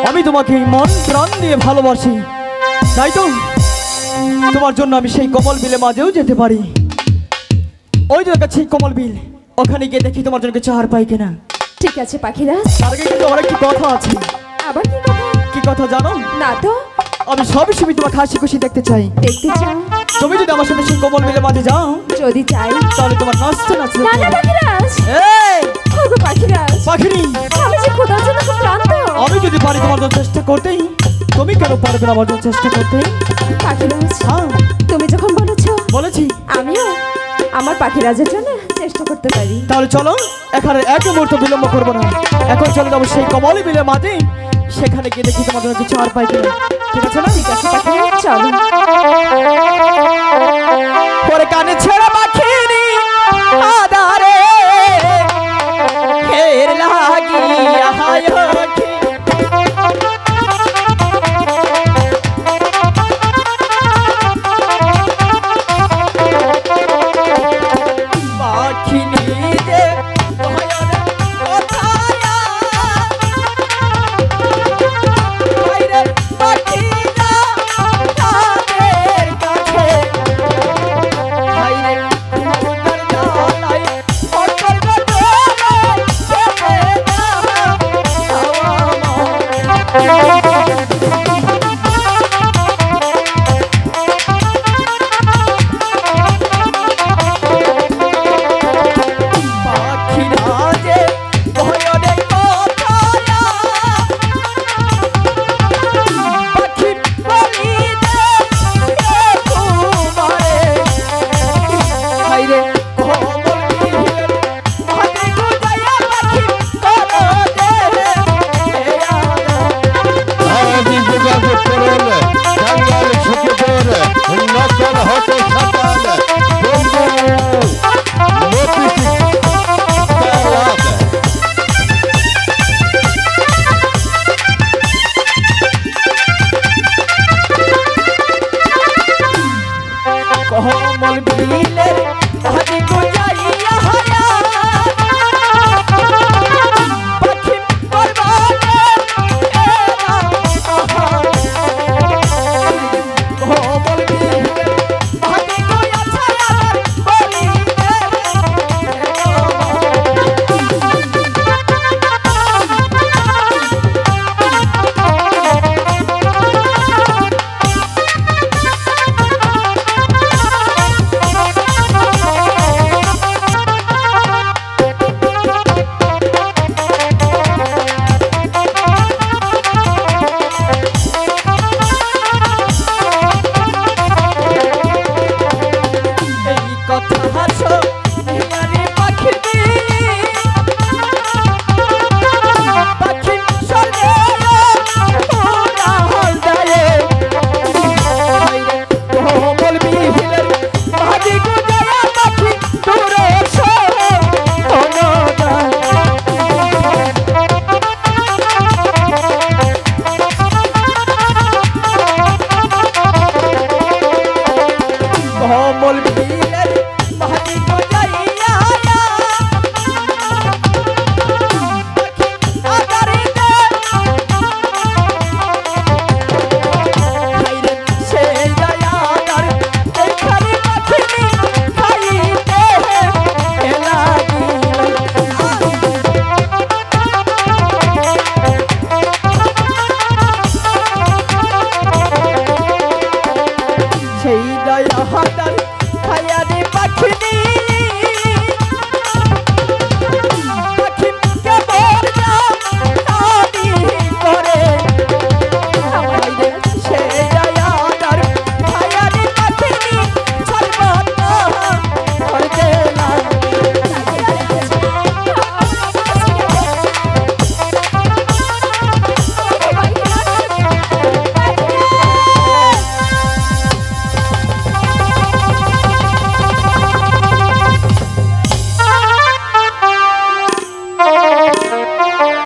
আমি তোমাকে মন প্রাণ দিয়ে ভালোবাসি, তাই তো তোমার জন্য আমি সেই কমল বিলে মাঝেও যেতে পারি। ওই যে কাছে কমল বিল, ওখানে গিয়ে দেখি তোমার জন্য কিছু আর পাই কিনা। ঠিক আছে পাখিরাজ, তার আগে কিন্তু আমার একটি কথা আছে। আবার কি কথা? কি কথা জানো? না তো। আমি সবই সময় তোমাকে হাসি খুশি দেখতে চাই। দেখতে চাও? তুমি যদি আমার সাথে সেই কমল বিলে মাঝে যাও, যদি চাই তাহলে তোমার নাচতে নাচতে না না পাখিরাজ, এই ওগো পাখিরাজ, পাখিরি, আমি যে খোদার জন্য খুব ক্লান্ত। আমি যদি পারি তোমার জন্য চেষ্টা করতেই, তুমি কেন পারবে না আমার জন্য চেষ্টা করতে? পাখিরাজ, হ্যাঁ তুমি যখন বলেছি আমিও আমার পাখিরাজের জন্য চেষ্টা করতে পারি। তাহলে চলো, এখানে এক মুহূর্ত বিলম্ব করবো না, এখন চলে যাবো সেই কমল বিলে মাঝে, সেখানে গিয়ে দেখি তোমার জন্য কিছু আর পাই কিনা। ঠিক আছে না? ঠিক আছে পাখিরাজ, চলো। পরে কানে ছেড়ে পাখিনি আদারে ফের লাগিয়া